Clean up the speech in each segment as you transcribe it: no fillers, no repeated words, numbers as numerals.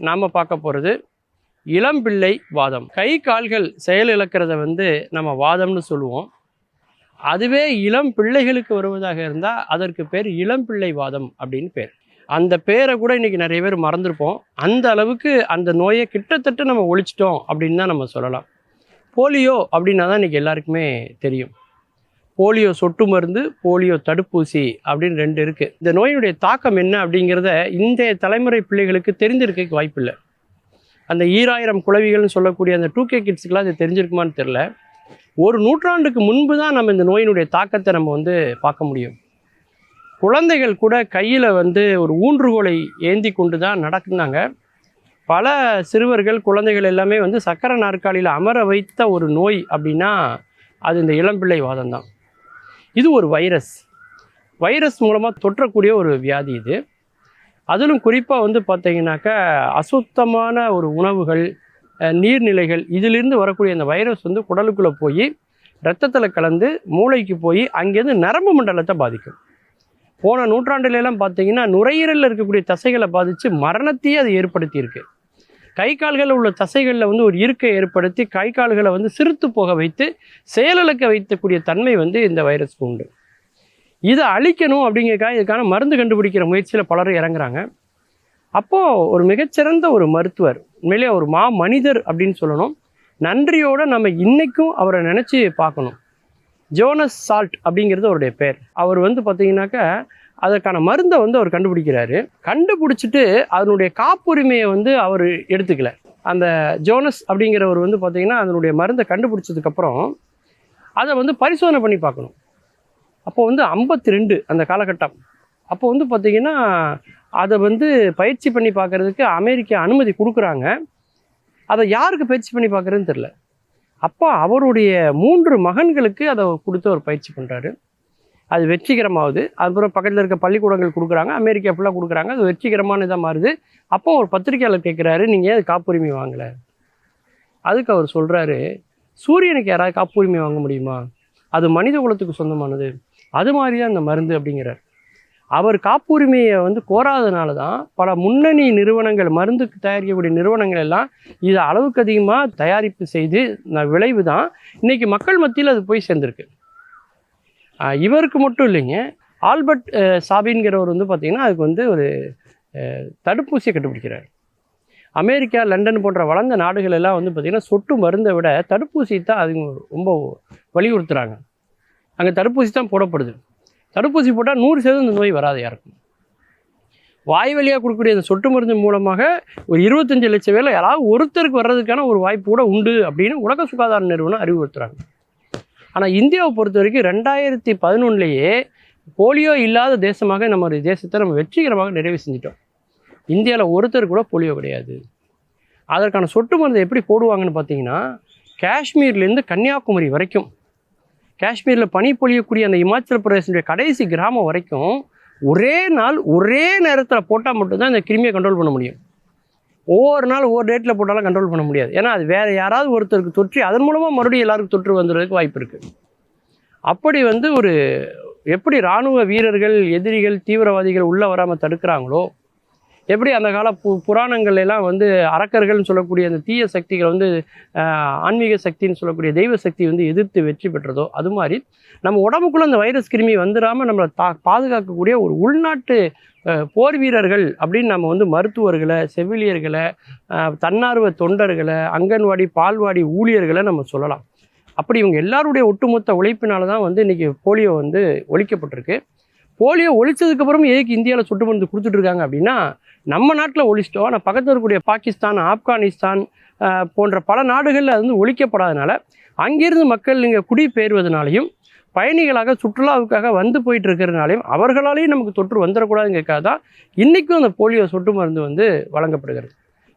நாம் பார்க்க போகிறது இளம்பிள்ளை வாதம். கை கால்கள் செயல் இழக்கிறத நம்ம வாதம்னு சொல்லுவோம். அதுவே இளம் பிள்ளைகளுக்கு வருவதாக இருந்தால் அதற்கு பேர் இளம்பிள்ளை வாதம் அப்படின்னு பேர். அந்த பேரை கூட இன்றைக்கி நிறைய பேர் மறந்துருப்போம். அந்த அளவுக்கு அந்த நோயை கிட்டத்தட்ட நம்ம ஒழிச்சிட்டோம் அப்படின்னு தான் நம்ம சொல்லலாம். போலியோ அப்படின்னா தான் இன்றைக்கி எல்லாருக்குமே தெரியும். போலியோ சொட்டு மருந்து, போலியோ தடுப்பூசி அப்படின்னு 2 இருக்குது. இந்த நோயினுடைய தாக்கம் என்ன அப்படிங்கிறத இன்றைய தலைமுறை பிள்ளைகளுக்கு தெரிஞ்சிருக்க வாய்ப்பில்லை. அந்த 2000 குளவிகள்னு சொல்லக்கூடிய அந்த 2K கிட்ஸுக்கெலாம் அது தெரிஞ்சிருக்குமான்னு தெரில. ஒரு நூற்றாண்டுக்கு முன்பு தான் நம்ம இந்த நோயினுடைய தாக்கத்தை நம்ம பார்க்க முடியும். குழந்தைகள் கூட கையில் ஒரு ஊன்றுகோலை ஏந்தி கொண்டு தான் நடக்குனாங்க. பல சிறுவர்கள் குழந்தைகள் எல்லாமே சக்கர நாற்காலியில் அமர வைத்த ஒரு நோய் அப்படின்னா அது இந்த இளம்பிள்ளை வாதம் தான். இது ஒரு வைரஸ் மூலமாக தொற்றக்கூடிய ஒரு வியாதி இது. அதிலும் குறிப்பாக பார்த்தீங்கன்னாக்கா அசுத்தமான ஒரு உணவுகள், நீர்நிலைகள், இதிலிருந்து வரக்கூடிய அந்த வைரஸ் குடலுக்குள்ளே போய் இரத்தத்தில் கலந்து மூளைக்கு போய் அங்கேருந்து நரம்பு மண்டலத்தை பாதிக்கும். போன நூற்றாண்டுலாம் பார்த்தீங்கன்னா நுரையீரலில் இருக்கக்கூடிய தசைகளை பாதித்து மரணத்தையே அது ஏற்படுத்தியிருக்கு. கை கால்களில் உள்ள தசைகளில் ஒரு இருக்கை ஏற்படுத்தி கை கால்களை சிறுத்து போக வைத்து செயலிழக்க வைக்கக்கூடிய தன்மை இந்த வைரஸ்க்கு உண்டு. இதை அழிக்கணும் அப்படிங்கிறக்காக இதுக்கான மருந்து கண்டுபிடிக்கிற முயற்சியில் பலரும் இறங்குறாங்க. அப்போது ஒரு மிகச்சிறந்த ஒரு மருத்துவர், உண்மையிலே ஒரு மனிதர் அப்படின்னு சொல்லணும், நன்றியோடு நம்ம இன்றைக்கும் அவரை நினச்சி பார்க்கணும். ஜோனஸ் சால்ட் அப்படிங்கிறது அவருடைய பேர். அவர் பார்த்தீங்கன்னாக்கா அதற்கான மருந்தை அவர் கண்டுபிடிக்கிறாரு. கண்டுபிடிச்சிட்டு அதனுடைய காப்புரிமையை அவர் எடுத்துக்கல. அந்த ஜோனஸ் அப்படிங்கிறவர் பார்த்தீங்கன்னா அதனுடைய மருந்தை கண்டுபிடிச்சதுக்கப்புறம் அதை பரிசோதனை பண்ணி பார்க்கணும். அப்போ 52 அந்த காலகட்டம். அப்போ பார்த்தீங்கன்னா அதை பயிற்சி பண்ணி பார்க்குறதுக்கு அமெரிக்கா அனுமதி கொடுக்குறாங்க. அதை யாருக்கு பயிற்சி பண்ணி பார்க்குறதுன்னு தெரில. அப்போ அவருடைய 3 மகன்களுக்கு அதை கொடுத்து அவர் பயிற்சி பண்ணுறாரு. அது வெற்றிகரமாகுது. அதுக்கப்புறம் பக்கத்தில் இருக்க பள்ளிக்கூடங்கள் கொடுக்குறாங்க, அமெரிக்கா ஃபுல்லாக கொடுக்குறாங்க. அது வெற்றிகரமான இதாக மாறுது. அப்போ ஒரு பத்திரிக்கையாளர் கேட்குறாரு, நீங்கள் அது காப்புரிமை வாங்கலை? அதுக்கு அவர் சொல்கிறாரு, சூரியனுக்கு யாராவது காப்புரிமை வாங்க முடியுமா? அது மனித குலத்துக்கு சொந்தமானது. அது மாதிரி தான் இந்த மருந்து அப்படிங்கிறார். அவர் காப்புரிமையை கோராதனால தான் பல முன்னணி நிறுவனங்கள், மருந்துக்கு தயாரிக்கக்கூடிய நிறுவனங்கள் எல்லாம் இதை அளவுக்கு அதிகமாக தயாரிப்பு செய்து விளைவு தான் இன்றைக்கி மக்கள் மத்தியில் அது போய் சேர்ந்துருக்கு. இவருக்கு மட்டும் இல்லைங்க, ஆல்பர்ட் சாபின்கிறவர் பார்த்திங்கன்னா அதுக்கு ஒரு தடுப்பூசியை கண்டுபிடிக்கிறார். அமெரிக்கா, லண்டன் போன்ற வளர்ந்த நாடுகள் எல்லாம் பார்த்திங்கன்னா சொட்டு மருந்தை விட தடுப்பூசி தான் அது ரொம்ப வலியுறுத்துகிறாங்க. அங்கே தடுப்பூசி தான் போடப்படுது. தடுப்பூசி போட்டால் 100% இந்த நோய் வராது யாருக்கும். வாய் வழியாக கொடுக்கக்கூடிய அந்த சொட்டு மருந்து மூலமாக ஒரு 25 லட்சம் பேர் யாராவது ஒருத்தருக்கு வர்றதுக்கான ஒரு வாய்ப்பு கூட உண்டு அப்படின்னு உலக சுகாதார நிறுவனம் அறிவுறுத்துகிறாங்க. ஆனால் இந்தியாவை பொறுத்த வரைக்கும் 2011 போலியோ இல்லாத தேசமாக நம்ம ஒரு தேசத்தை நம்ம வெற்றிகரமாக நிறைவு செஞ்சிட்டோம். இந்தியாவில் ஒருத்தர் கூட போலியோ கிடையாது. அதற்கான சொட்டு மருந்து எப்படி போடுவாங்கன்னு பார்த்தீங்கன்னா, காஷ்மீர்லேருந்து கன்னியாகுமரி வரைக்கும், காஷ்மீரில் பனி பொழியக்கூடிய அந்த இமாச்சல பிரதேசனுடைய கடைசி கிராமம் வரைக்கும் ஒரே நாள் ஒரே நேரத்தில் போட்டால் மட்டும்தான் இந்த கிருமியை கண்ட்ரோல் பண்ண முடியும். ஒவ்வொரு நாள் ஒவ்வொரு டேட்டில் போட்டாலும் கண்ட்ரோல் பண்ண முடியாது. ஏன்னா அது வேறு யாராவது ஒருத்தருக்கு தொற்றி அதன் மூலமாக மறுபடியும் எல்லாருக்கும் தொற்று வந்துடுறதுக்கு வாய்ப்பு இருக்குது. அப்படி ஒரு எப்படி இராணுவ வீரர்கள், எதிரிகள், தீவிரவாதிகள் உள்ளே வராமல் தடுக்கிறாங்களோ, எப்படி அந்த கால புராணங்கள் எல்லாம் அரக்கர்கள்னு சொல்லக்கூடிய அந்த தீய சக்திகள் ஆன்மீக சக்தின்னு சொல்லக்கூடிய தெய்வ சக்தி எதிர்த்து வெற்றி பெற்றதோ, அது மாதிரி நம்ம உடம்புக்குள்ளே அந்த வைரஸ் கிருமி வந்துடாமல் நம்மளை பாதுகாக்கக்கூடிய ஒரு உள்நாட்டு போர் வீரர்கள் அப்படின்னு நம்ம மருத்துவர்களை, செவிலியர்களை, தன்னார்வ தொண்டர்களை, அங்கன்வாடி, பால்வாடி ஊழியர்களை நம்ம சொல்லலாம். அப்படி இவங்க எல்லாருடைய ஒட்டுமொத்த உழைப்பினால தான் இன்றைக்கி போலியோ ஒழிக்கப்பட்டிருக்கு. போலியோ ஒழிச்சதுக்கப்புறம் எதுக்கு இந்தியாவில் சொட்டு மருந்து கொடுத்துட்ருக்காங்க அப்படின்னா, நம்ம நாட்டில் ஒழிச்சிட்டோம். ஆனால் பக்கத்தில் இருக்கக்கூடிய பாகிஸ்தான், ஆப்கானிஸ்தான் போன்ற பல நாடுகளில் அது ஒழிக்கப்படாதனால அங்கிருந்து மக்கள் இங்கே குடிபெயர்வதனாலையும் பயணிகளாக சுற்றுலாவுக்காக போயிட்டு இருக்கிறதுனாலையும் அவர்களாலேயும் நமக்கு தொற்று வந்துடக்கூடாதுங்கிறதுக்காக தான் இன்றைக்கும் அந்த போலியோ சொட்டு மருந்து வழங்கப்படுகிறது.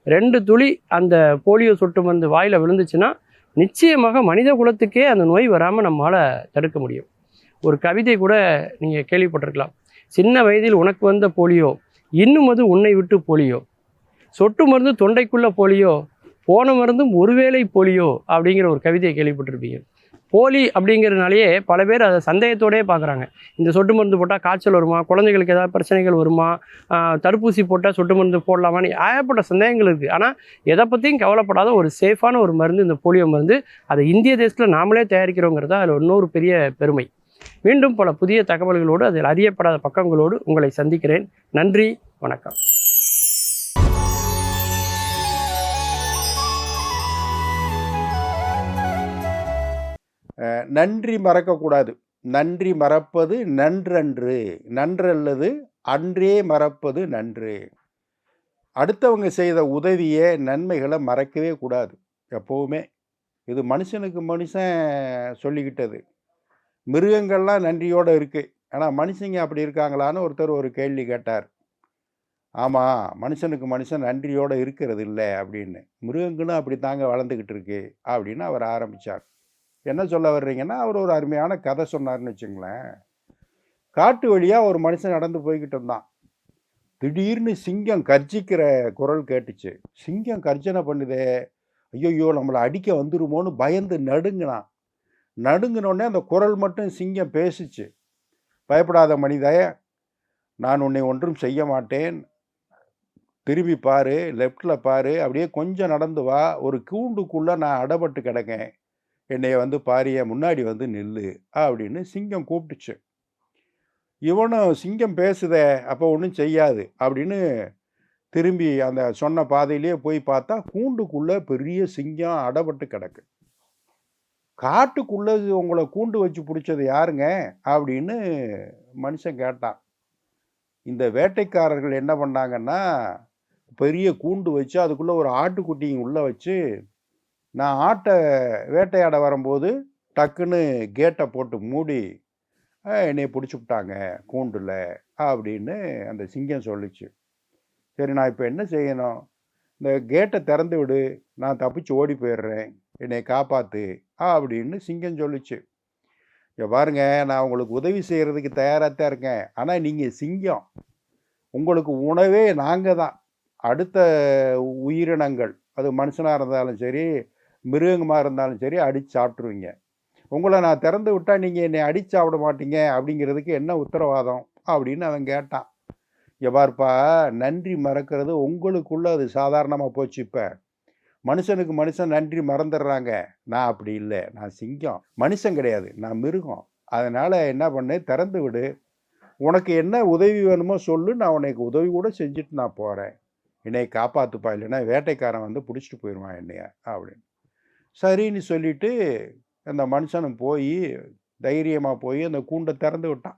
2 துளி அந்த போலியோ சொட்டு மருந்து வாயில் விழுந்துச்சுன்னா நிச்சயமாக மனித குலத்துக்கே அந்த நோய் வராமல் நம்மளால் தடுக்க முடியும். ஒரு கவிதை கூட நீங்கள் கேள்விப்பட்டிருக்கலாம். சின்ன வயதில் உனக்கு வந்த போலியோ, இன்னும் அது உன்னை விட்டு போலியோ, சொட்டு மருந்து தொண்டைக்குள்ளே போலியோ, போன மருந்தும் ஒருவேளை போலியோ அப்படிங்கிற ஒரு கவிதையை கேள்விப்பட்டிருப்பீங்க. போலி அப்படிங்கிறதுனாலேயே பல பேர் அதை சந்தேகத்தோடயே பார்க்குறாங்க. இந்த சொட்டு மருந்து போட்டால் காய்ச்சல் வருமா, குழந்தைகளுக்கு ஏதாவது பிரச்சனைகள் வருமா, தடுப்பூசி போட்டால் சொட்டு மருந்து போடலாமான்னு ஏகப்பட்ட சந்தேகங்கள் இருக்குது. ஆனால் எதை பற்றியும் கவலைப்படாத ஒரு சேஃபான ஒரு மருந்து இந்த போலியோ மருந்து. அதை இந்திய தேசத்தில் நாமளே தயாரிக்கிறோங்கிறதா அதில் இன்னொரு பெரிய பெருமை. மீண்டும் பல புதிய தகவல்களோடு, அதில் அறியப்படாத பக்கங்களோடு உங்களை சந்திக்கிறேன். நன்றி, வணக்கம். நன்றி மறக்கக்கூடாது. நன்றி மறப்பது நன்றன்று, நன்றல்லது அன்றே மறப்பது நன்று. அடுத்தவங்க செய்த உதவியை, நன்மைகளை மறக்கவே கூடாது எப்போவுமே. இது மனுஷனுக்கு மனுஷன் சொல்லிக்கிட்டது. மிருகங்கள்லாம் நன்றியோடு இருக்குது, ஆனால் மனுஷங்க அப்படி இருக்காங்களான்னு ஒருத்தர் ஒரு கேள்வி கேட்டார். ஆமாம், மனுஷனுக்கு மனுஷன் நன்றியோடு இருக்கிறது இல்லை அப்படின்னு. மிருகங்களும் அப்படி தாங்க வளர்ந்துக்கிட்டு இருக்கு அப்படின்னு அவர் ஆரம்பித்தார். என்ன சொல்ல வர்றீங்கன்னா, அவர் ஒரு அருமையான கதை சொன்னார்னு வச்சுங்களேன். காட்டு வழியாக ஒரு மனுஷன் நடந்து போய்கிட்டு இருந்தான். திடீர்னு சிங்கம் கர்ஜிக்கிற குரல் கேட்டுச்சு. சிங்கம் கர்ஜனை பண்ணுதே, ஐயோ நம்மளை அடிக்க வந்துருமோன்னு பயந்து நடுங்கினான். நடுங்கினோடனே அந்த குரல் மட்டும் சிங்கம் பேசிச்சு. பயப்படாத மனிதே, நான் உன்னை ஒன்றும் செய்ய மாட்டேன், திரும்பி பாரு, லெஃப்டில் பாரு, அப்படியே கொஞ்சம் நடந்து வா, ஒரு கூண்டுக்குள்ளே நான் அடப்பட்டு கிடக்கேன், என்னைய வந்து பாரிய முன்னாடி வந்து நில்லு அப்படின்னு சிங்கம் கூப்பிட்டுச்சு. இவனும் சிங்கம் பேசுதே, அப்போ ஒன்றும் செய்யாது அப்படின்னு திரும்பி அந்த சொன்ன பாதையிலேயே போய் பார்த்தா கூண்டுக்குள்ளே பெரிய சிங்கம் அடப்பட்டு கிடக்கு. காட்டுக்குள்ளே உங்களை கூண்டு வச்சு பிடிச்சது யாருங்க அப்படின்னு மனுஷன் கேட்டான். இந்த வேட்டைக்காரர்கள் என்ன பண்ணாங்கன்னா, பெரிய கூண்டு வச்சு அதுக்குள்ளே ஒரு ஆட்டுக்குட்டியும் உள்ளே வச்சு, நான் ஆட்டை வேட்டையாட வரும்போது டக்குன்னு கேட்டை போட்டு மூடி என்னைய பிடிச்சிவிட்டாங்க கூண்டில் அப்படின்னு அந்த சிங்கம் சொல்லிச்சு. சரி, நான் இப்போ என்ன செய்யணும்? இந்த கேட்டை திறந்து விடு, நான் தப்பிச்சு ஓடி போயிடுறேன், என்னை காப்பாற்று அப்படின்னு சிங்கம் சொல்லிச்சு. இங்கே பாருங்க, நான் உங்களுக்கு உதவி செய்கிறதுக்கு தயாராக தான் இருக்கேன், ஆனால் நீங்கள் சிங்கம், உங்களுக்கு உணவே நாங்கள் தான். அடுத்த உயிரினங்கள், அது மனுஷனாக இருந்தாலும் சரி, மிருகமாக இருந்தாலும் சரி, அடித்து சாப்பிட்ருவீங்க. உங்களை நான் திறந்து விட்டால் நீங்கள் என்னை அடித்து சாப்பிட மாட்டீங்க அப்படிங்கிறதுக்கு என்ன உத்தரவாதம் அப்படின்னு அவன் கேட்டான். எவ்வாறுப்பா, நன்றி மறக்கிறது உங்களுக்குள்ளே அது சாதாரணமாக போச்சு. இப்போ மனுஷனுக்கு மனுஷன் நன்றி மறந்துடுறாங்க. நான் அப்படி இல்லை, நான் சிங்கம், மனுஷன் கிடையாது, நான் மிருகம். அதனால் என்ன பண்ணு, திறந்து விடு, உனக்கு என்ன உதவி வேணுமோ சொல்லு, நான் உனக்கு உதவி கூட செஞ்சுட்டு நான் போகிறேன், என்னை காப்பாற்றுப்பா, இல்லைன்னா வேட்டைக்காரன் வந்து பிடிச்சிட்டு போயிடுவான் என்னைய அப்படின்னு. சரின்னு சொல்லிட்டு அந்த மனுஷனும் போய் தைரியமாக போய் அந்த கூண்டை திறந்து விட்டான்.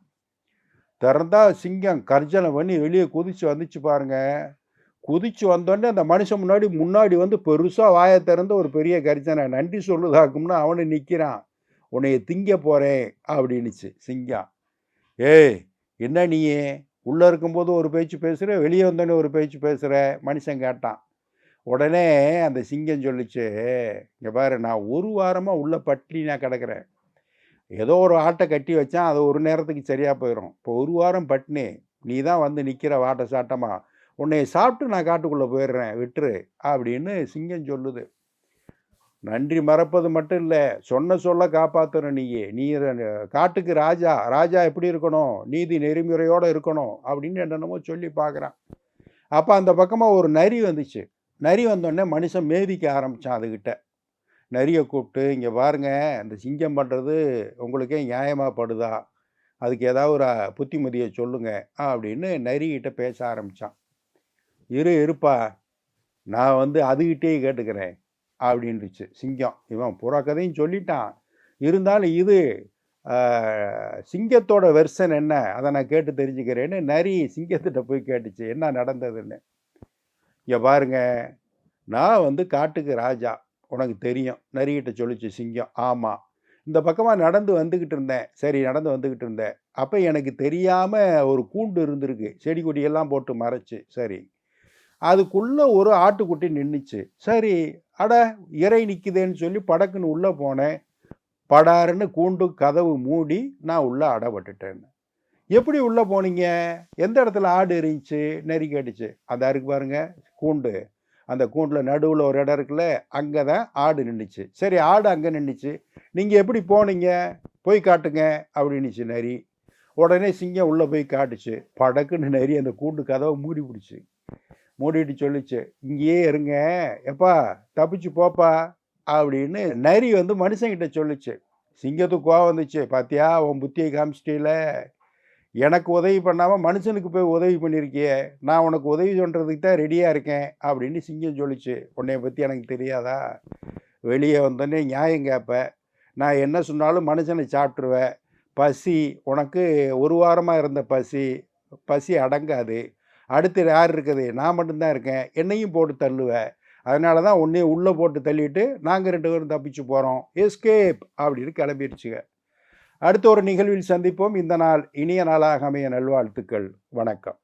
திறந்தா சிங்கம் கர்ஜனை பண்ணி வெளியே குதிச்சு வந்துச்சு பாருங்க. குதிச்சு வந்தோடனே அந்த மனுஷன் முன்னாடி வந்து பெருசாக வாயை திறந்து ஒரு பெரிய கர்ஜனை, நன்றி சொல்லுதாக்கும்னா அவனு நிற்கிறான். உன்னைய திங்க போகிறேன் அப்படின்னுச்சு சிங்கம். ஏய், என்ன நீயே உள்ளே இருக்கும்போது ஒரு பேச்சு பேசுகிற, வெளியே வந்தோடனே ஒரு பேச்சு பேசுகிற மனுஷன் கேட்டான். உடனே அந்த சிங்கம் சொல்லிச்சு, இங்கே பாரு, நான் ஒரு வாரமாக உள்ள பட்டினியாக கிடக்கிறேன். ஏதோ ஒரு ஆட்டை கட்டி வச்சான், அது ஒரு நேரத்துக்கு சரியாக போயிடும். இப்போ ஒரு வாரம் பட்டினி, நீ தான் வந்து நிற்கிற வாட்டை சாட்டமாக, உன்னை சாப்பிட்டு நான் காட்டுக்குள்ளே போயிடுறேன், விட்டுரு அப்படின்னு சிங்கம் சொல்லுது. நன்றி மறப்பது மட்டும் இல்லை, சொன்ன சொல்ல காப்பாற்றணும். நீ காட்டுக்கு ராஜா, ராஜா எப்படி இருக்கணும், நீதி நெறிமுறையோடு இருக்கணும் அப்படின்னு என்னென்னமோ சொல்லி பார்க்குறான். அப்போ அந்த பக்கமாக ஒரு நரி வந்துச்சு. நரி வந்தோடனே மனுஷன் மேதிக்க ஆரம்பித்தான் அதுக்கிட்ட. நரியை கூப்பிட்டு, இங்கே பாருங்க, இந்த சிங்கம் பண்ணுறது உங்களுக்கே நியாயமாக படுதா, அதுக்கு ஏதாவது ஒரு புத்திமதியை சொல்லுங்க அப்படின்னு நரிக்கிட்ட பேச ஆரம்பித்தான். இருப்பா, நான் வந்து அதுகிட்டே கேட்டுக்கிறேன் அப்படின்ட்டுச்சு சிங்கம். இவன் புறா கதையும் சொல்லிட்டான், இருந்தாலும் இது சிங்கத்தோட வெர்ஷன் என்ன, அதை நான் கேட்டு தெரிஞ்சுக்கிறேன்னு நரி சிங்கத்திட்ட போய் கேட்டுச்சு என்ன நடந்ததுன்னு. இங்கே பாருங்க, நான் வந்து காட்டுக்கு ராஜா, உனக்கு தெரியும், நரிகிட்ட சொல்லிச்சு சிங்கம். ஆமாம், இந்த பக்கமாக நடந்து வந்துக்கிட்டு இருந்தேன். சரி, நடந்து வந்துக்கிட்டு இருந்தேன், அப்போ எனக்கு தெரியாமல் ஒரு கூண்டு இருந்திருக்கு, செடி கொடியெல்லாம் போட்டு மறைச்சு. சரி, அதுக்குள்ளே ஒரு ஆட்டுக்குட்டி நின்றுச்சு. சரி, அட இறை நிற்குதேன்னு சொல்லி படக்குன்னு உள்ளே போனேன். படாருன்னு கூண்டு கதவு மூடி நான் உள்ளே அடப்பட்டுட்டேன்னு. எப்படி உள்ளே போனீங்க, எந்த இடத்துல ஆடு இருந்துச்சு, நெறி கேட்டுச்சு. அதான் இருக்கு பாருங்க கூண்டு, அந்த கூண்டில் நடுவில் ஒரு இடம் இருக்குல்ல, அங்கே தான் ஆடு நின்றுச்சு. சரி, ஆடு அங்கே நின்றுச்சு, நீங்கள் எப்படி போனீங்க, போய் காட்டுங்க அப்படின்னுச்சு நரி. உடனே சிங்கம் உள்ளே போய் காட்டுச்சு. படக்குன்னு நரி அந்த கூண்டு கதவை மூடி பிடிச்சி மூடிட்டு சொல்லிச்சு, இங்கேயே இருங்க, எப்பா தப்பிச்சு போப்பா அப்படின்னு நரி வந்து மனுஷங்கிட்ட சொல்லிச்சு. சிங்கத்துக்கு கோவம் வந்துச்சு, பாத்தியா உன் புத்தியை காமிச்சிட்டீல, எனக்கு உதவி பண்ணாமல் மனுஷனுக்கு போய் உதவி பண்ணியிருக்கியே, நான் உனக்கு உதவி பண்ணுறதுக்கு தான் ரெடியாக இருக்கேன் அப்படின்னு சிங்கம் சொல்லிச்சு. உன்னைய பற்றி எனக்கு தெரியாதா, வெளியே வந்தோடனே நியாயம் கேட்ப, நான் என்ன சொன்னாலும் மனுஷனை சாப்பிட்ருவேன், பசி உனக்கு ஒரு வாரமாக இருந்த பசி அடங்காது, அடுத்து யார் இருக்குது, நான் மட்டும்தான் இருக்கேன், என்னையும் போட்டு தள்ளுவேன், அதனால தான் உன்னையும் உள்ளே போட்டு தள்ளிட்டு நாங்கள் 2 பேரும் தப்பிச்சு போகிறோம், எஸ்கேப் அப்படின்னு கிளம்பிடுச்சுங்க. அடுத்த ஒரு நிகழ்வில் சந்திப்போம். இந்த நாள் இனிய நாளாக அமைய நல்வாழ்த்துக்கள். வணக்கம்.